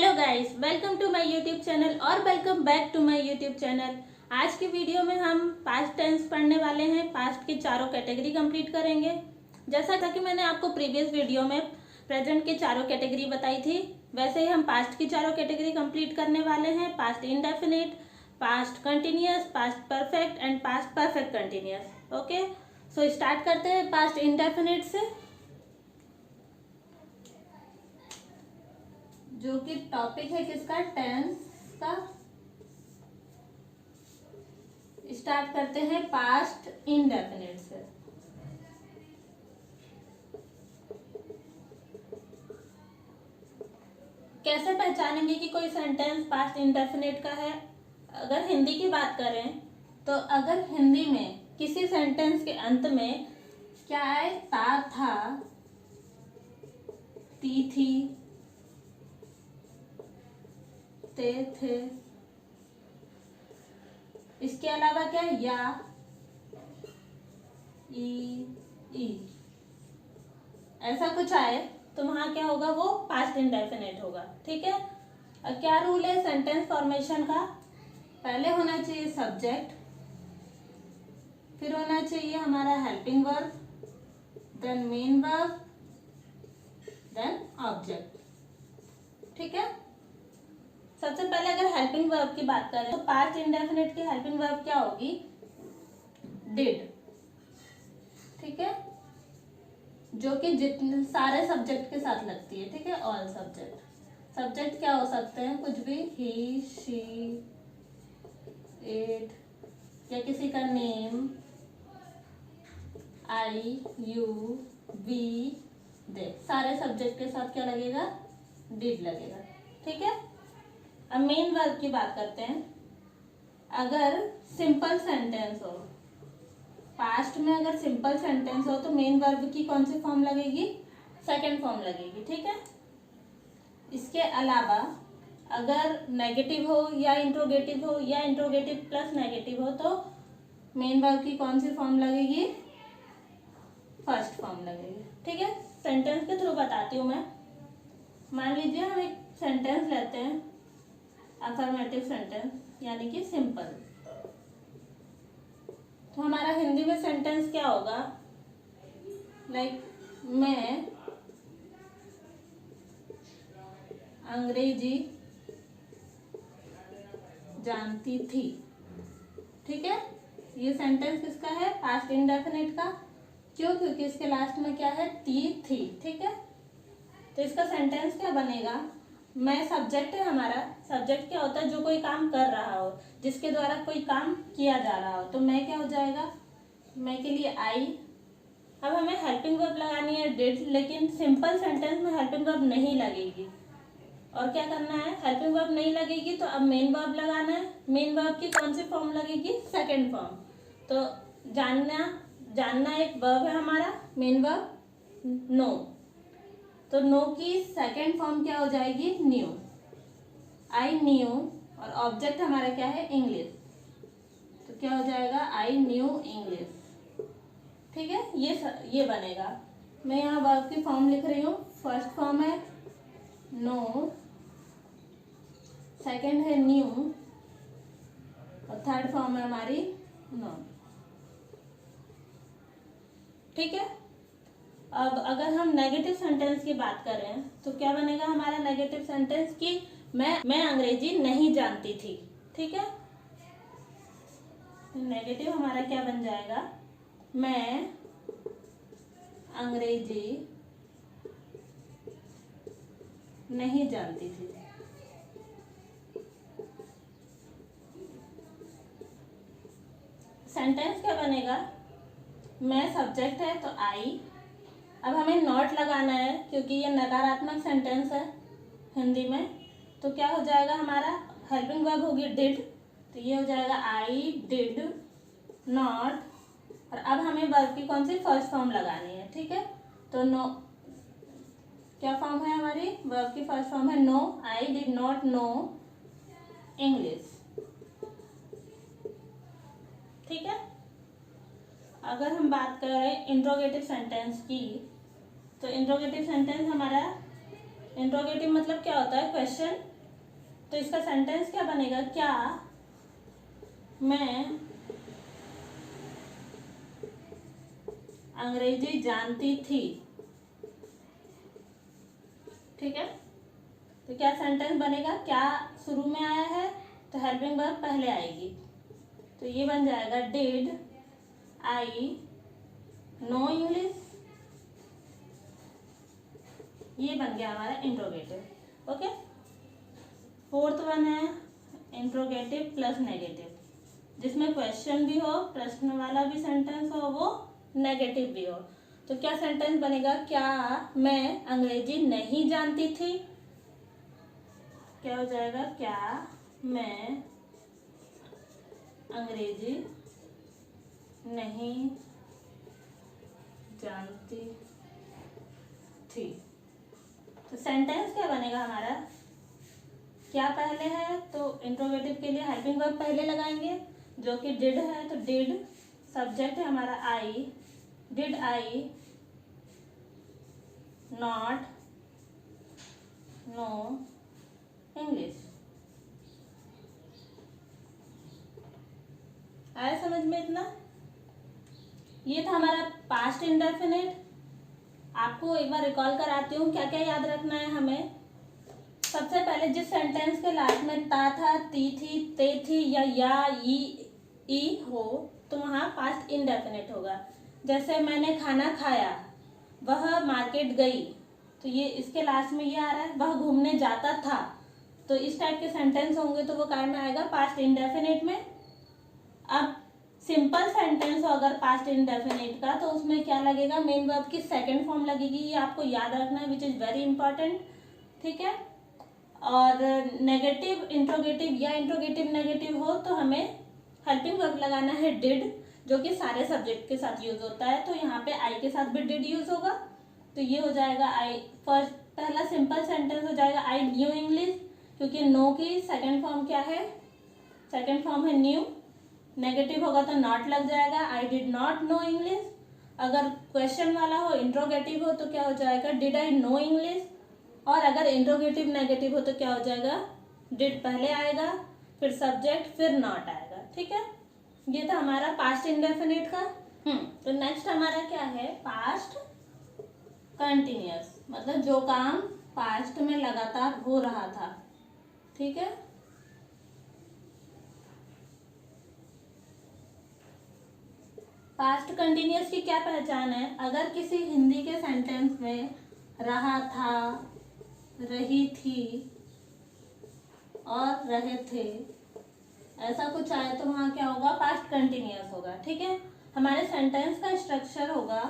Hello guys, welcome to my YouTube channel और welcome back to my YouTube channel. आज की video में हम पास्ट टेंस पढ़ने वाले हैं। पास्ट की चारों कैटेगरी कंप्लीट करेंगे। जैसा था कि मैंने आपको प्रीवियस वीडियो में प्रेजेंट की चारों कैटेगरी बताई थी, वैसे ही हम पास्ट की चारों कैटेगरी कंप्लीट करने वाले हैं। Past indefinite, past continuous, past perfect and past perfect continuous. Okay, so start करते हैं पास्ट इंडेफिनिट से, जो कि टॉपिक है किसका, टेंस का। स्टार्ट करते हैं पास्ट इंडेफिनिट से। कैसे पहचानेंगे कि कोई सेंटेंस पास्ट इंडेफिनिट का है? अगर हिंदी की बात करें तो अगर हिंदी में किसी सेंटेंस के अंत में क्या है, ता, था, ती, थी, ते, थे, इसके अलावा क्या, या, ई, ऐसा कुछ आए तो वहां क्या होगा, वो पास्ट इंडेफिनिट होगा। ठीक है। अब क्या रूल है सेंटेंस फॉर्मेशन का? पहले होना चाहिए सब्जेक्ट, फिर होना चाहिए हमारा helping verb, then main verb, then object. ठीक है। सबसे पहले अगर हेल्पिंग वर्ब की बात करें तो पास्ट इंडेफिनिट की हेल्पिंग वर्ब क्या होगी, डिड। ठीक है, जो कि जितने सारे सब्जेक्ट के साथ लगती है। ठीक है, ऑल सब्जेक्ट। सब्जेक्ट क्या हो सकते हैं, कुछ भी, ही, शी, इट, या किसी का नेम, आई, यू, वी, दे, सारे सब्जेक्ट के साथ क्या लगेगा, डिड लगेगा। ठीक है। अब मेन वर्ब की बात करते हैं। अगर सिंपल सेंटेंस हो, पास्ट में अगर सिंपल सेंटेंस हो तो मेन वर्ब की कौन सी फॉर्म लगेगी, सेकंड फॉर्म लगेगी। ठीक है। इसके अलावा अगर नेगेटिव हो या इंट्रोगेटिव हो या इंट्रोगेटिव प्लस नेगेटिव हो तो मेन वर्ब की कौन सी फॉर्म लगेगी, फर्स्ट फॉर्म लगेगी। ठीक है। सेंटेंस के थ्रू बताती हूँ मैं। मान लीजिए हम एक सेंटेंस लेते हैं, अफर्मेटिव सेंटेंस यानी कि सिंपल। तो हमारा हिंदी में सेंटेंस क्या होगा, लाइक मैं अंग्रेजी जानती थी। ठीक है। ये सेंटेंस किसका है, पास्ट इंडेफिनिट का। क्यों? क्योंकि इसके लास्ट में क्या है, ती, थी। ठीक है। तो इसका सेंटेंस क्या बनेगा, मैं सब्जेक्ट है हमारा। सब्जेक्ट क्या होता है, जो कोई काम कर रहा हो, जिसके द्वारा कोई काम किया जा रहा हो। तो मैं क्या हो जाएगा, मैं के लिए आई। अब हमें हेल्पिंग वर्ब लगानी है डिड, लेकिन सिंपल सेंटेंस में हेल्पिंग वर्ब नहीं लगेगी। और क्या करना है, हेल्पिंग वर्ब नहीं लगेगी तो अब मेन वर्ब लगाना है। मेन वर्ब की कौन सी फॉर्म लगेगी, सेकंड फॉर्म। तो जानना एक वर्ब है हमारा, मेन वर्ब नो। तो नो की सेकंड फॉर्म क्या हो जाएगी, न्यू। आई न्यू, और ऑब्जेक्ट हमारा क्या है, इंग्लिश। तो क्या हो जाएगा, आई न्यू इंग्लिश। ठीक है। ये बनेगा। मैं यहाँ वर्ब की फॉर्म लिख रही हूँ। फर्स्ट फॉर्म है नो, सेकंड है न्यू, और थर्ड फॉर्म है हमारी नो। ठीक है। अब अगर हम नेगेटिव सेंटेंस की बात करें तो क्या बनेगा हमारा नेगेटिव सेंटेंस कि मैं अंग्रेजी नहीं जानती थी। ठीक है। नेगेटिव हमारा क्या बन जाएगा, मैं अंग्रेजी नहीं जानती थी। सेंटेंस क्या बनेगा, मैं सब्जेक्ट है तो आई। अब हमें नॉट लगाना है क्योंकि ये नकारात्मक सेंटेंस है हिंदी में। तो क्या हो जाएगा हमारा, हेल्पिंग वर्ब होगी डिड। तो ये हो जाएगा आई डिड नॉट। और अब हमें वर्ब की कौन सी, फर्स्ट फॉर्म लगानी है। ठीक है। तो नो, क्या फॉर्म है हमारी, वर्ब की फर्स्ट फॉर्म है know. I did not know English. ठीक है। अगर हम बात करें इंट्रोगेटिव सेंटेंस की तो इंट्रोगेटिव सेंटेंस हमारा इंट्रोगेटिव मतलब क्या होता है? क्वेश्चन। तो इसका सेंटेंस क्या बनेगा? क्या मैं अंग्रेजी जानती थी। ठीक है, तो क्या सेंटेंस बनेगा? क्या शुरू में आया है तो हेल्पिंग वर्ब पहले आएगी, तो ये बन जाएगा डिड आई नो इंग्लिश। ये बन गया हमारा इंट्रोगेटिव। ओके, फोर्थ वन है इंट्रोगेटिव प्लस नेगेटिव, जिसमें क्वेश्चन भी हो, प्रश्न वाला भी सेंटेंस हो, वो नेगेटिव भी हो। तो क्या सेंटेंस बनेगा? क्या मैं अंग्रेजी नहीं जानती थी। क्या हो जाएगा? क्या मैं अंग्रेजी नहीं जानती थी। तो सेंटेंस क्या बनेगा हमारा? क्या पहले है तो इंट्रोगेटिव के लिए हेल्पिंग वर्ब पहले लगाएंगे, जो कि डिड है, तो डिड सब्जेक्ट है हमारा I, did I not know English. आया समझ में इतना? ये था हमारा पास्ट इंडेफिनिट। आपको एक बार रिकॉल कराती हूँ क्या क्या याद रखना है हमें। सबसे पहले जिस सेंटेंस के लास्ट में ता था, ती थी, ते थी या ई हो, तो वहाँ पास्ट इंडेफिनिट होगा। जैसे मैंने खाना खाया, वह मार्केट गई, तो ये इसके लास्ट में ये आ रहा है। वह घूमने जाता था, तो इस टाइप के सेंटेंस होंगे तो वो काय में आएगा? पास्ट इंडेफिनिट में। अब सिंपल सेंटेंस हो अगर पास्ट इंडेफिनिट का, तो उसमें क्या लगेगा? मेन वर्ब की सेकंड फॉर्म लगेगी। ये आपको याद रखना है, विच इज वेरी इंपॉर्टेंट। ठीक है, और नेगेटिव इंट्रोगेटिव या इंट्रोगेटिव नेगेटिव हो तो हमें हेल्पिंग वर्ब लगाना है डिड, जो कि सारे सब्जेक्ट के साथ यूज होता है। तो यहाँ पे आई के साथ भी डिड यूज होगा, तो ये हो जाएगा आई। फर्स्ट पहला सिंपल सेंटेंस हो जाएगा आई न्यू इंग्लिश, क्योंकि नो की सेकंड फॉर्म क्या है? सेकंड फॉर्म है न्यू। नेगेटिव होगा तो नॉट लग जाएगा, आई डिड नॉट नो इंग्लिश। अगर क्वेश्चन वाला हो, इंट्रोगेटिव हो, तो क्या हो जाएगा? Did I know English. और अगर इंट्रोगेटिव नेगेटिव हो तो क्या हो जाएगा? डिड पहले आएगा, फिर सब्जेक्ट, फिर नॉट आएगा। ठीक है, ये था हमारा पास्ट इंडेफिनिट का। तो नेक्स्ट हमारा क्या है? पास्ट कंटिन्यूअस, मतलब जो काम पास्ट में लगातार हो रहा था। ठीक है, पास्ट कंटिन्यूअस की क्या पहचान है? अगर किसी हिंदी के सेंटेंस में रहा था, रही थी और रहे थे ऐसा कुछ आए तो वहाँ क्या होगा? पास्ट कंटिन्यूअस होगा। ठीक है, हमारे सेंटेंस का स्ट्रक्चर होगा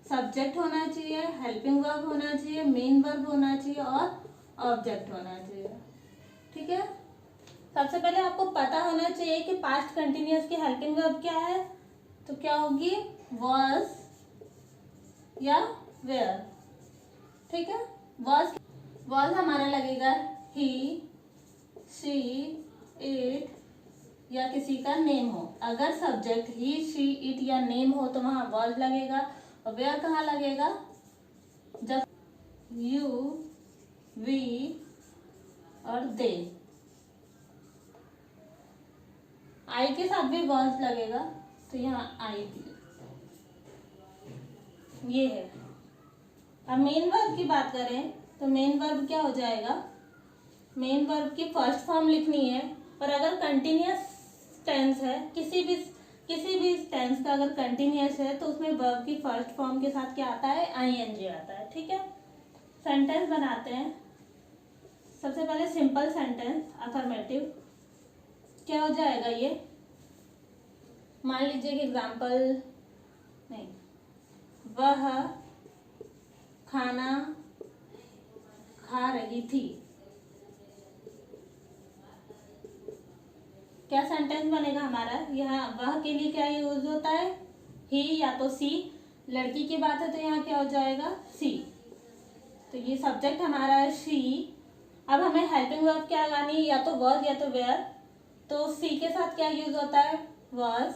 सब्जेक्ट होना चाहिए, हेल्पिंग वर्ब होना चाहिए, मेन वर्ब होना चाहिए और ऑब्जेक्ट होना चाहिए। ठीक है, सबसे पहले आपको पता होना चाहिए कि पास्ट कंटिन्यूअस की हेल्पिंग वर्ब क्या है, तो क्या होगी? वॉज या वेयर। ठीक है, वॉज हमारा लगेगा ही, शी, इट या किसी का नेम हो। अगर सब्जेक्ट ही, शी, इट या नेम हो तो वहां वॉज लगेगा। और वेयर कहाँ लगेगा? जब यू, वी और दे। आई के साथ भी वॉज लगेगा, तो यहाँ आई भी ये है। अब मेन वर्ब की बात करें तो मेन वर्ब क्या हो जाएगा? मेन वर्ब की फर्स्ट फॉर्म लिखनी है, और अगर कंटिन्यूअस टेंस है, किसी भी टेंस का अगर कंटिन्यूअस है तो उसमें वर्ब की फर्स्ट फॉर्म के साथ क्या आता है? आईएनजी आता है। ठीक है, सेंटेंस बनाते हैं। सबसे पहले सिंपल सेंटेंस अफर्मेटिव क्या हो जाएगा? ये मान लीजिए कि एग्जाम्पल नहीं, वह खाना खा रही थी। क्या सेंटेंस बनेगा हमारा? यहाँ वह के लिए क्या यूज होता है? ही या तो सी। लड़की की बात है तो यहाँ क्या हो जाएगा? सी। तो ये सब्जेक्ट हमारा है शी। अब हमें हेल्पिंग वर्ब क्या लगानी? या तो वॉज या तो वेयर। तो सी के साथ क्या यूज होता है? वॉज।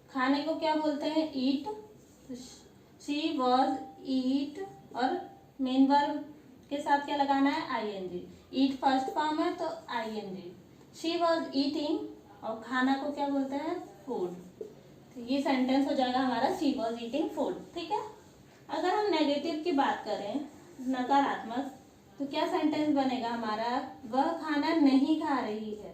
खाने को क्या बोलते हैं? ईट। शी वॉज ईट। और मेन वर्ब के साथ क्या लगाना है, आईएनजी। ईट फर्स्ट फॉर्म है तो आईएनजी। शी वॉज ईटिंग, और खाना को क्या बोलते हैं, फूड। तो ये सेंटेंस हो जाएगा हमारा शी वॉज ईटिंग फूड। ठीक है। अगर हम नेगेटिव की बात करें, नकारात्मक, तो क्या सेंटेंस बनेगा हमारा, वह खाना नहीं खा रही है।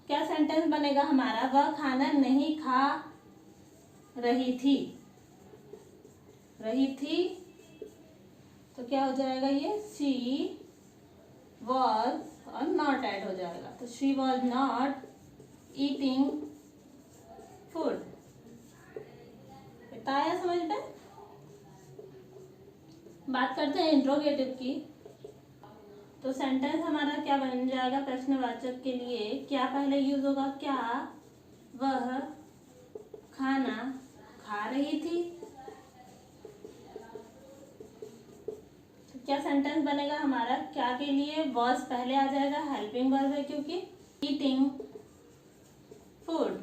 क्या सेंटेंस बनेगा हमारा, वह खाना नहीं खा रही थी। रही थी तो क्या हो जाएगा, ये शी वॉज, और नॉट ऐड हो जाएगा, तो she was not eating food. इतना आया समझ में। बात करते हैं इंट्रोगेटिव की। तो सेंटेंस हमारा क्या बन जाएगा प्रश्नवाचक के लिए, क्या पहले यूज होगा, क्या वह खाना खा रही थी। तो क्या सेंटेंस बनेगा हमारा, क्या के लिए वॉज पहले आ जाएगा, हेल्पिंग वर्ब है क्योंकि, ईटिंग फूड।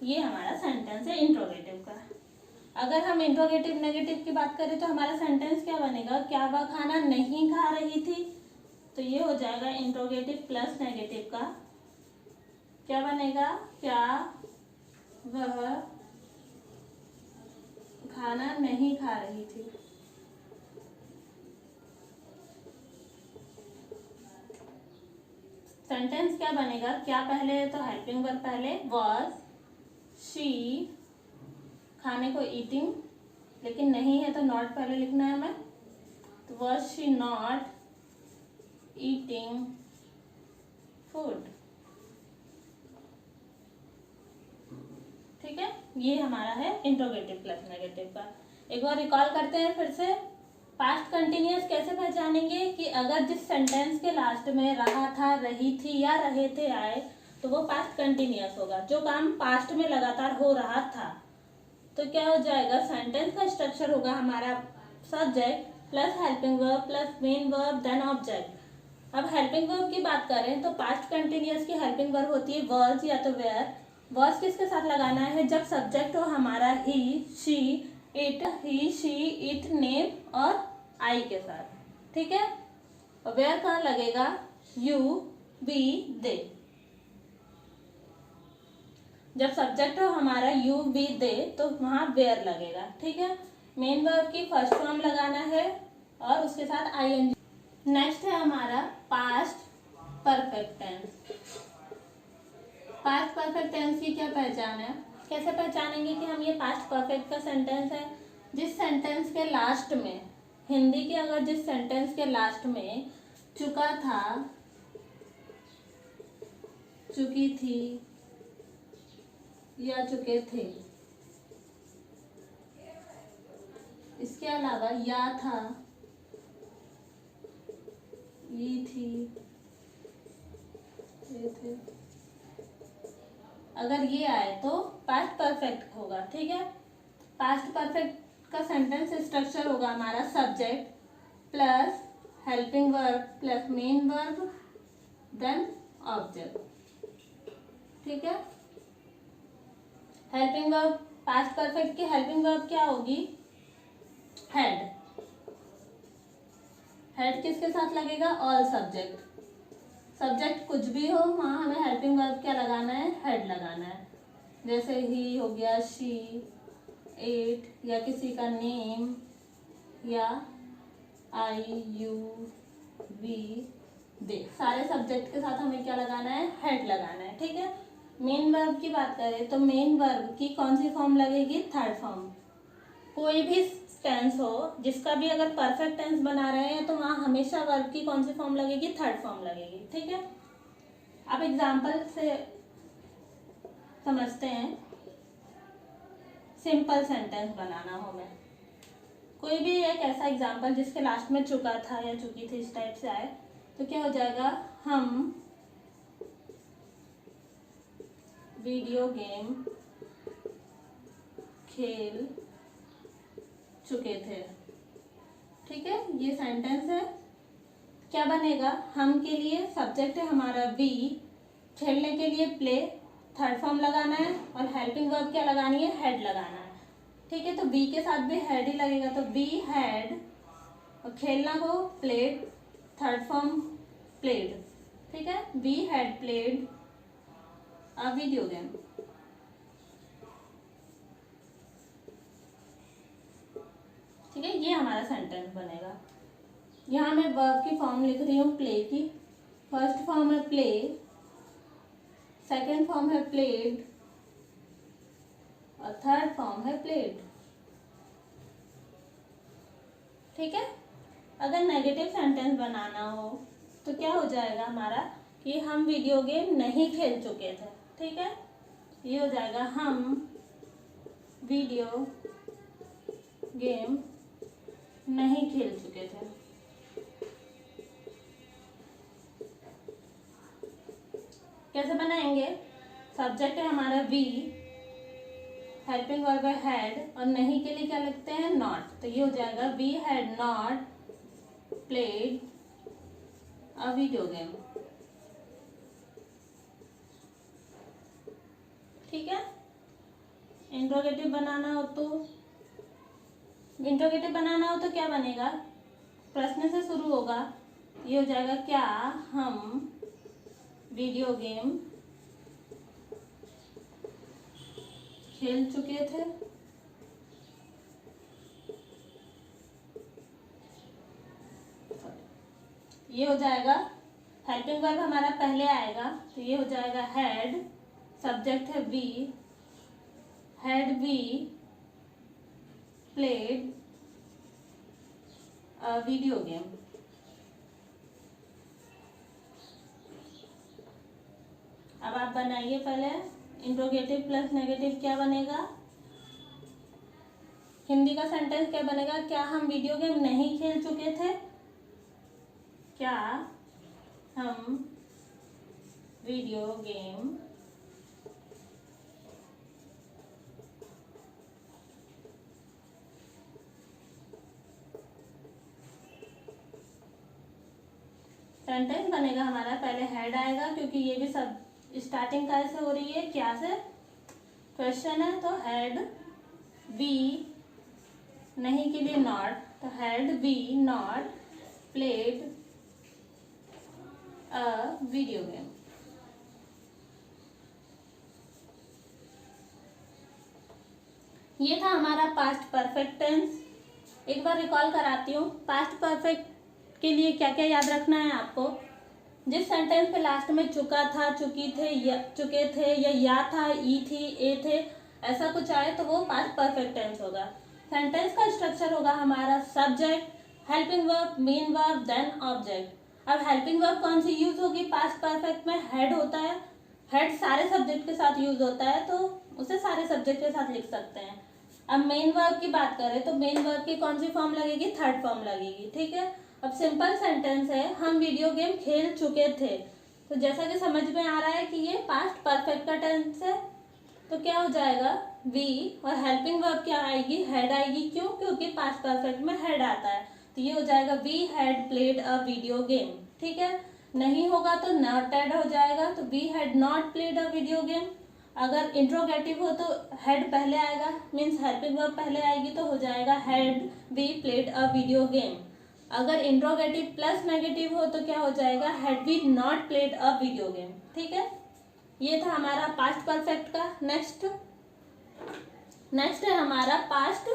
ये हमारा सेंटेंस है इंट्रोगेटिव का। अगर हम इंट्रोगेटिव नेगेटिव की बात करें तो हमारा सेंटेंस क्या बनेगा, क्या वह खाना नहीं खा रही थी। तो ये हो जाएगा इंट्रोगेटिव प्लस नेगेटिव का, क्या बनेगा, क्या वह खाना नहीं खा रही थी। सेंटेंस क्या बनेगा, क्या पहले है तो हेल्पिंग वर्ब पहले, वॉज शी, खाने को ईटिंग, लेकिन नहीं है तो नॉट पहले लिखना है हमें, तो was she not eating food. ठीक है, ये हमारा है इंट्रोगेटिव प्लस नेगेटिव का। एक बार रिकॉल करते हैं फिर से। पास्ट कंटिन्यूअस कैसे पहचानेंगे कि अगर जिस सेंटेंस के लास्ट में रहा था, रही थी या रहे थे आए, तो वो पास्ट कंटिन्यूअस होगा। जो काम पास्ट में लगातार हो रहा था, तो क्या हो जाएगा, सेंटेंस का स्ट्रक्चर होगा हमारा subject plus helping verb plus main verb then object. अब हेल्पिंग वर्ब की बात करें तो पास्ट कंटिन्यूअस की हेल्पिंग वर्ब होती है वॉज या तो वेयर। वॉज किसके साथ लगाना है, जब सब्जेक्ट हो हमारा he, she, it, he, she, it, name और आई के साथ। ठीक है। और वेयर कहाँ लगेगा, यू, वी, दे। जब सब्जेक्ट हो हमारा यू, वी, दे, तो वहां वेयर लगेगा। ठीक है। मेन वर्ब की फर्स्ट फॉर्म लगाना है और उसके साथ आईएनजी। नेक्स्ट है हमारा past perfect tense. Past perfect tense की क्या पहचान है, कैसे पहचानेंगे कि हम ये पास्ट परफेक्ट का सेंटेंस है, जिस सेंटेंस के लास्ट में, हिंदी के अगर जिस सेंटेंस के लास्ट में चुका था, चुकी थी या चुके थे, इसके अलावा या था, ये थी, ये थे, अगर ये आए तो पास्ट परफेक्ट होगा। ठीक है। पास्ट परफेक्ट का सेंटेंस स्ट्रक्चर होगा हमारा subject plus helping verb plus main verb then object. ठीक है। हेल्पिंग वर्ब, पास्ट परफेक्ट की हेल्पिंग वर्ब क्या होगी, हेड। हेड किसके साथ लगेगा, ऑल सब्जेक्ट। सब्जेक्ट कुछ भी हो वहाँ हमें हेल्पिंग वर्ब क्या लगाना है, हेड लगाना है। जैसे ही हो गया, शी, इट, या किसी का नेम, या आई, यू, वी, दे, सारे सब्जेक्ट के साथ हमें क्या लगाना है, हेड लगाना है। ठीक है। मेन वर्ब की बात करें तो मेन वर्ब की कौन सी फॉर्म लगेगी, थर्ड फॉर्म। कोई भी टेंस हो जिसका भी अगर परफेक्ट टेंस बना रहे हैं तो वहाँ हमेशा वर्ब की कौन सी फॉर्म लगेगी, थर्ड फॉर्म लगेगी। ठीक है। अब एग्जाम्पल से समझते हैं। सिंपल सेंटेंस बनाना हो मैं, कोई भी एक ऐसा एग्जाम्पल जिसके लास्ट में चुका था या चुकी थी इस टाइप से आए, तो क्या हो जाएगा, हम वीडियो गेम खेल चुके थे। ठीक है। ये सेंटेंस है। क्या बनेगा, हम के लिए सब्जेक्ट है हमारा वी, खेलने के लिए प्ले, थर्ड फॉर्म लगाना है और हेल्पिंग वर्ब क्या लगानी है, हेड लगाना है। ठीक है, तो बी के साथ भी हैड ही लगेगा, तो बी हैड, और खेलना को प्लेड, थर्ड फॉर्म प्लेड, ठीक है, be had played a video game. ठीक है, ये हमारा सेंटेंस बनेगा। यहाँ मैं वर्ब की फॉर्म लिख रही हूँ प्ले की। फर्स्ट फॉर्म है प्ले, सेकेंड फॉर्म है प्लेड, और थर्ड फॉर्म है प्लेड। ठीक है, अगर नेगेटिव सेंटेंस बनाना हो तो क्या हो जाएगा हमारा कि हम वीडियो गेम नहीं खेल चुके थे। ठीक है, ये हो जाएगा हम वीडियो गेम नहीं खेल चुके थे। कैसे बनाएंगे? सब्जेक्ट है हमारा वी, हेल्पिंग वर्ब है हैड, और नहीं के लिए क्या लिखते हैं? नॉट। तो ये हो जाएगा we had not played a video game. ठीक है, इंट्रोगेटिव बनाना हो तो क्या बनेगा? प्रश्न से शुरू होगा। ये हो जाएगा क्या हम वीडियो गेम खेल चुके थे? ये हो जाएगा हेल्पिंग वर्ब हमारा पहले आएगा, तो ये हो जाएगा हैड, सब्जेक्ट है we, had we played a video game. अब आप बनाइए पहले, इंट्रोगेटिव प्लस नेगेटिव क्या बनेगा? हिंदी का सेंटेंस क्या बनेगा? क्या हम वीडियो गेम नहीं खेल चुके थे? क्या हम वीडियो गेम सेंटेंस बनेगा हमारा, पहले हेड आएगा क्योंकि ये भी सब स्टार्टिंग कैसे हो रही है? क्या से? क्वेश्चन है, तो हेड बी, नहीं के लिए नॉट, तो had be not played a video game. ये था हमारा पास्ट परफेक्ट टेंस। एक बार रिकॉल कराती हूँ। पास्ट परफेक्ट के लिए क्या क्या याद रखना है आपको? जिस सेंटेंस पे लास्ट में चुका था, चुकी थे, चुके थे, या था, ई थी, ए थे, ऐसा कुछ आए तो वो पास्ट परफेक्ट टेंस होगा। सेंटेंस का स्ट्रक्चर होगा हमारा subject, helping verb, main verb, then object. अब हेल्पिंग वर्ब कौन सी यूज होगी पास्ट परफेक्ट में? हेड होता है। हेड सारे सब्जेक्ट के साथ यूज होता है, तो उसे सारे सब्जेक्ट के साथ लिख सकते हैं। अब मेन वर्ब की बात करें तो मेन वर्ब की कौन सी फॉर्म लगेगी? थर्ड फॉर्म लगेगी। ठीक है, अब सिंपल सेंटेंस है हम वीडियो गेम खेल चुके थे, तो जैसा कि समझ में आ रहा है कि ये पास्ट परफेक्ट का टेंस है, तो क्या हो जाएगा? वी, और हेल्पिंग वर्ब क्या आएगी? हेड आएगी। क्यों? क्योंकि पास्ट परफेक्ट में हेड आता है, तो ये हो जाएगा we had played a video game. ठीक है, नहीं होगा तो नॉट ऐड हो जाएगा, तो we had not played a video game. अगर इंट्रोगेटिव हो तो हेड पहले आएगा, मीन्स हेल्पिंग वर्ब पहले आएगी, तो हो जाएगा had we played a video game. अगर इंट्रोगेटिव प्लस नेगेटिव हो तो क्या हो जाएगा? Had we not played a video game. ठीक है, ये था हमारा पास्ट परफेक्ट का। नेक्स्ट है हमारा पास्ट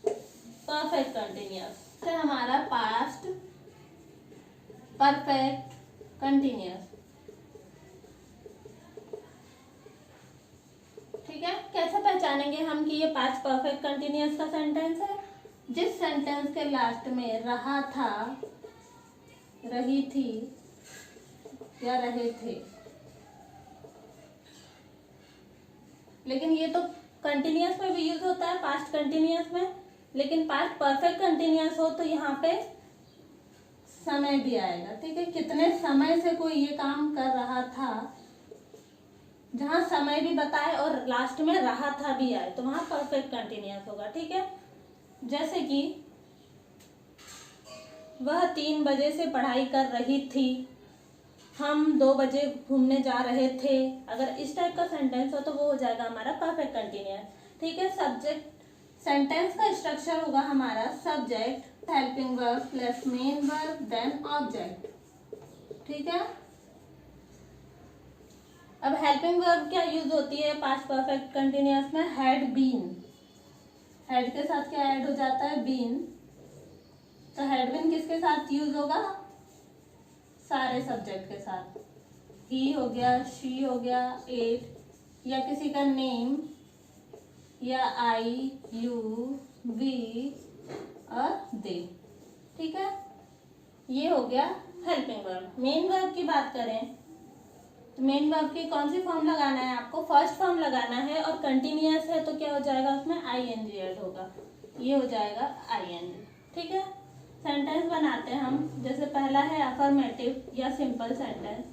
परफेक्ट कंटिन्यूअस। है हमारा पास्ट परफेक्ट कंटिन्यूअस। ठीक है, कैसे पहचानेंगे हम कि ये पास्ट परफेक्ट कंटिन्यूअस का सेंटेंस है? जिस सेंटेंस के लास्ट में रहा था, रही थी या रहे थे, लेकिन ये तो कंटिन्यूअस में भी यूज होता है, पास्ट कंटिन्यूअस में, लेकिन पास्ट परफेक्ट कंटिन्यूअस हो तो यहाँ पे समय भी आएगा। ठीक है, कितने समय से कोई ये काम कर रहा था, जहां समय भी बताए और लास्ट में रहा था भी आए, तो वहां परफेक्ट कंटिन्यूअस होगा। ठीक है, जैसे कि वह 3 बजे से पढ़ाई कर रही थी, हम 2 बजे घूमने जा रहे थे। अगर इस टाइप का सेंटेंस हो तो वो हो जाएगा हमारा परफेक्ट कंटिन्यूअस। ठीक है, सेंटेंस का स्ट्रक्चर होगा हमारा subject helping verb plus main verb then object. ठीक है। अब हेल्पिंग वर्ब क्या यूज होती है पास्ट परफेक्ट कंटिन्यूअस में? हैड बीन, हैड के साथ क्या ऐड हो जाता है? बीन। तो हैड बीन किसके साथ यूज होगा? सारे सब्जेक्ट के साथ। ही हो गया, शी हो गया, इट, या किसी का नेम, या आई, यू, वी और दे। ठीक है, ये हो गया हेल्पिंग वर्ब। मेन वर्ब की बात करें तो मेन वर्ब की कौन सी फॉर्म लगाना है आपको? फर्स्ट फॉर्म लगाना है, और कंटिन्यूअस है तो क्या हो जाएगा उसमें? आईएनजी ऐड होगा, ये हो जाएगा आईएनजी। ठीक है, सेंटेंस बनाते हैं हम। जैसे पहला है अफर्मेटिव या सिंपल सेंटेंस।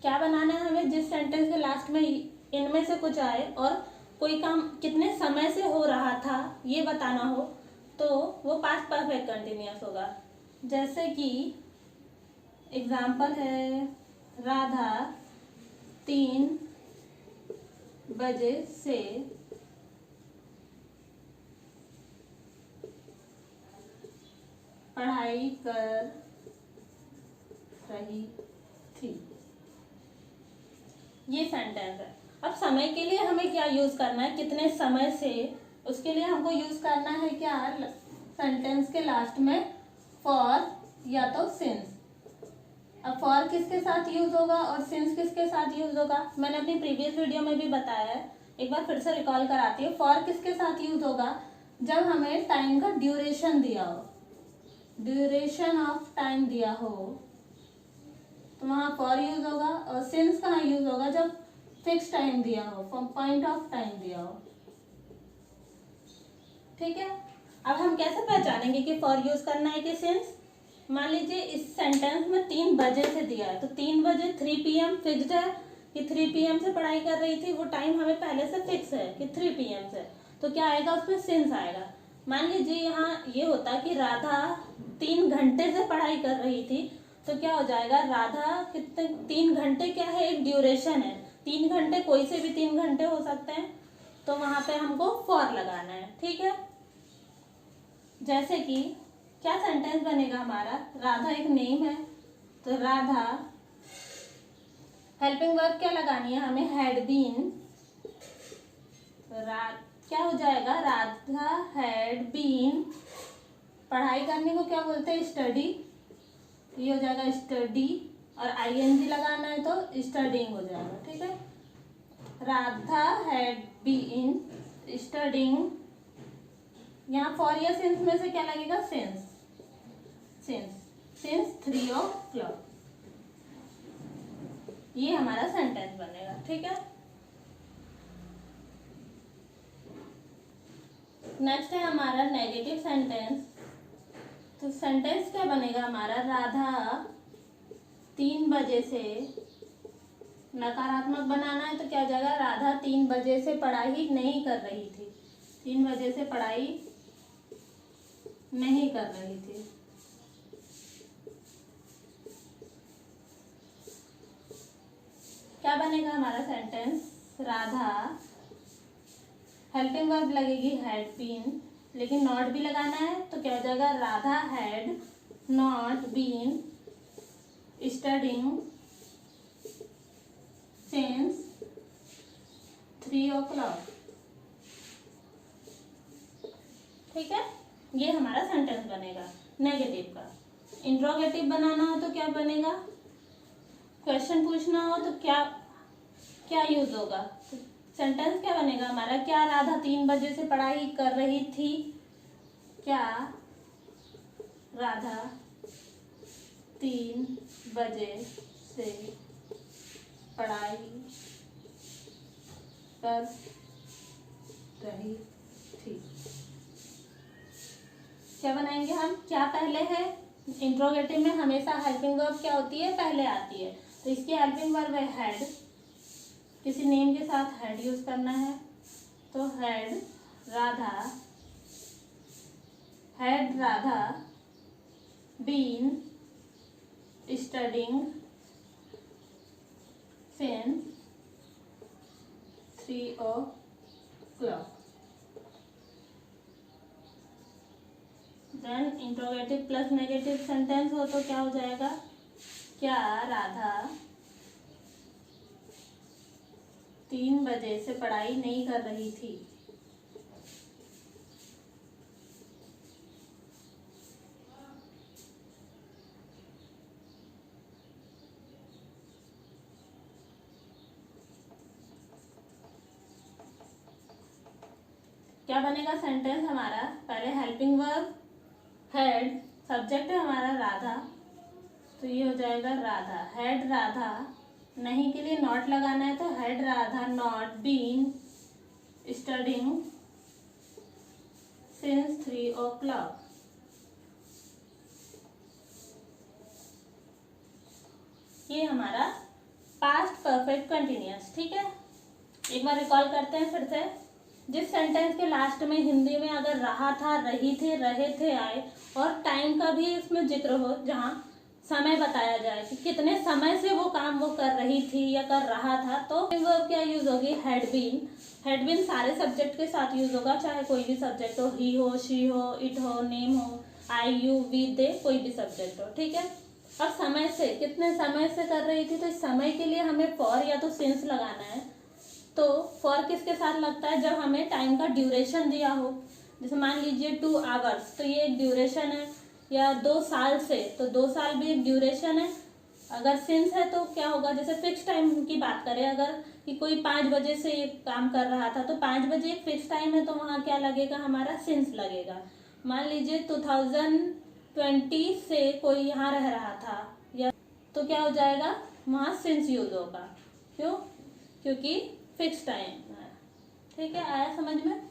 क्या बनाना है हमें? जिस सेंटेंस के लास्ट में इनमें से कुछ आए और कोई काम कितने समय से हो रहा था ये बताना हो तो वो पास्ट परफेक्ट कंटिन्यूअस होगा। जैसे कि एग्जाम्पल है, राधा 3 बजे से पढ़ाई कर रही थी। ये सेंटेंस है। अब समय के लिए हमें क्या यूज करना है? कितने समय से, उसके लिए हमको यूज करना है क्या? सेंटेंस के लास्ट में फॉर या तो सिंस। अब फॉर किसके साथ यूज होगा और सिंस किसके साथ यूज होगा? मैंने अपनी प्रीवियस वीडियो में भी बताया है, एक बार फिर से रिकॉल कराती हूँ। फॉर किसके साथ यूज होगा? जब हमें टाइम का ड्यूरेशन दिया हो, ड्यूरेशन ऑफ टाइम दिया हो तो वहाँ फॉर यूज होगा। और सिंस कहाँ यूज होगा? जब फिक्स टाइम दिया हो, पॉइंट ऑफ टाइम दिया हो। ठीक है, अब हम कैसे पहचानेंगे कि फॉर यूज करना है कि सिंस? मान लीजिए इस सेंटेंस में 3 बजे से दिया है तो 3 बजे 3 PM फिक्स्ड है कि 3 PM से पढ़ाई कर रही थी, वो टाइम हमें पहले से फिक्स है कि 3 PM से, तो क्या आएगा उसमें? सिंस आएगा। मान लीजिए यहाँ ये होता कि राधा 3 घंटे से पढ़ाई कर रही थी तो क्या हो जाएगा? राधा कितने, 3 घंटे क्या है? एक ड्यूरेशन है, 3 घंटे कोई से भी 3 घंटे हो सकते हैं, तो वहां पे हमको फॉर लगाना है। ठीक है, जैसे कि क्या सेंटेंस बनेगा हमारा? राधा एक नेम है तो राधा, हेल्पिंग वर्ब क्या लगानी है हमें? Had been. क्या हो जाएगा? राधा हैड बीन, पढ़ाई करने को क्या बोलते हैं? स्टडी, ये हो जाएगा स्टडी, और आईएनजी लगाना है तो स्टडिंग हो जाएगा। ठीक है, राधा हैड बीन स्टडिंग। यहाँ फॉर या सिंस में से क्या लगेगा? Since, since 3 o'clock। ये हमारा सेंटेंस बनेगा। ठीक है, नेक्स्ट है हमारा नेगेटिव सेंटेंस। तो सेंटेंस क्या बनेगा हमारा? राधा 3 बजे से, नकारात्मक बनाना है तो क्या हो जाएगा? राधा 3 बजे से पढ़ाई नहीं कर रही थी, 3 बजे से पढ़ाई नहीं कर रही थी। क्या बनेगा हमारा सेंटेंस? राधा, हेल्पिंग वर्ब लगेगी हैड बीन, लेकिन नॉट भी लगाना है तो क्या हो जाएगा? Radha had not been studying since 3 o'clock। ठीक है, ये हमारा सेंटेंस बनेगा नेगेटिव का। इंट्रोगेटिव बनाना हो तो क्या बनेगा? क्वेश्चन पूछना हो तो क्या क्या यूज होगा? तो सेंटेंस क्या बनेगा हमारा? क्या राधा 3 बजे से पढ़ाई कर रही थी? क्या राधा 3 बजे से पढ़ाई कर रही थी? क्या बनाएंगे हम? क्या पहले है? इंट्रोगेटिव में हमेशा हेल्पिंग वर्ब क्या होती है? पहले आती है, तो इसकी हेल्पिंग वर्ब है हैड, किसी नेम के साथ हैड यूज करना है तो had Radha been studying since 3 o'clock। Then interrogative plus negative sentence हो तो क्या हो जाएगा, क्या राधा 3 बजे से पढ़ाई नहीं कर रही थी। क्या बनेगा सेंटेंस हमारा, पहले हेल्पिंग वर्ब, हेड, सब्जेक्ट है हमारा राधा, तो ये हो जाएगा राधा, हैड राधा, नहीं के लिए नॉट लगाना है तो had Radha not been studying since 3 o'clock। ये हमारा पास्ट परफेक्ट कंटिन्यूअस। ठीक है, एक बार रिकॉल करते हैं फिर से। जिस सेंटेंस के लास्ट में हिंदी में अगर रहा था, रही थे, रहे थे आए और टाइम का भी इसमें जिक्र हो, जहाँ समय बताया जाए कि कितने समय से वो काम वो कर रही थी या कर रहा था, तो वर्ब क्या यूज होगी, हैड बीन। हैड बीन सारे सब्जेक्ट के साथ यूज होगा, चाहे कोई भी सब्जेक्ट हो, ही हो, शी हो, इट हो, नेम हो, आई, यू, वी, दे, कोई भी सब्जेक्ट हो। ठीक है, अब समय से, कितने समय से कर रही थी, तो इस समय के लिए हमें फॉर या तो सिंस लगाना है। तो फॉर किसके साथ लगता है, जब हमें टाइम का ड्यूरेशन दिया हो, जैसे मान लीजिए 2 आवर्स, तो ये एक ड्यूरेशन है, या 2 साल से, तो 2 साल भी एक ड्यूरेशन है। अगर सिंस है तो क्या होगा, जैसे फिक्स टाइम की बात करें अगर, कि कोई 5 बजे से काम कर रहा था, तो 5 बजे एक फिक्स टाइम है, तो वहाँ क्या लगेगा, हमारा सिंस लगेगा। मान लीजिए 2020 से कोई यहाँ रह रहा था, या तो क्या हो जाएगा, वहाँ सिंस यूज होगा। क्यों, क्योंकि फिक्स टाइम है। ठीक है, आया समझ में।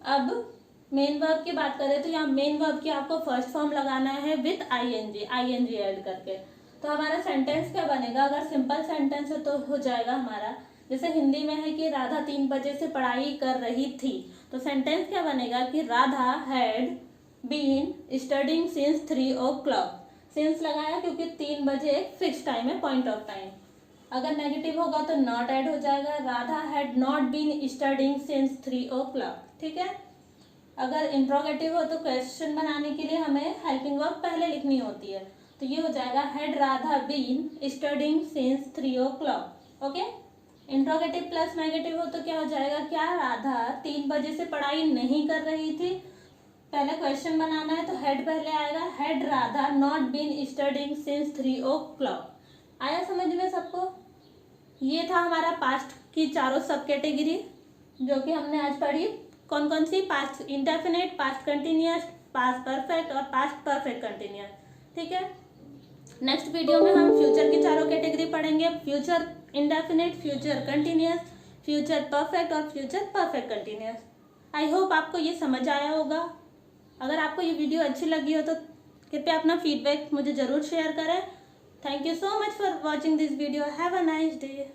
अब मेन वर्ब की बात करें तो यहाँ मेन वर्ब की आपको फर्स्ट फॉर्म लगाना है विथ आईएनजी ऐड करके। तो हमारा सेंटेंस क्या बनेगा, अगर सिंपल सेंटेंस है तो हो जाएगा हमारा, जैसे हिंदी में है कि राधा 3 बजे से पढ़ाई कर रही थी, तो सेंटेंस क्या बनेगा कि Radha had been studying since 3 o'clock। Since लगाया क्योंकि 3 बजे एक फिक्स टाइम है, पॉइंट ऑफ टाइम। अगर नेगेटिव होगा तो नॉट ऐड हो जाएगा, Radha had not been studying since 3 o'clock। ठीक है, अगर इंट्रोगेटिव हो तो क्वेश्चन बनाने के लिए हमें हेल्पिंग वर्ब पहले लिखनी होती है, तो ये हो जाएगा had Radha been studying since 3 o'clock। Okay, interrogative plus negative हो तो क्या हो जाएगा, क्या राधा 3 बजे से पढ़ाई नहीं कर रही थी। पहले क्वेश्चन बनाना है तो हेड पहले आएगा, had Radha not been studying since 3 o'clock। आया समझ में सबको। ये था हमारा पास्ट की चारों सब कैटेगरी जो कि हमने आज पढ़ी। कौन कौन सी, past indefinite, past continuous, past perfect और पास्ट परफेक्ट कंटिन्यूअस। ठीक है, नेक्स्ट वीडियो में हम फ्यूचर की चारों कैटेगरी पढ़ेंगे, future indefinite, future continuous, future perfect और future perfect continuous. I hope आपको ये समझ आया होगा। अगर आपको ये वीडियो अच्छी लगी हो तो कृपया अपना फीडबैक मुझे ज़रूर शेयर करें। Thank you so much for watching this video. Have a nice day.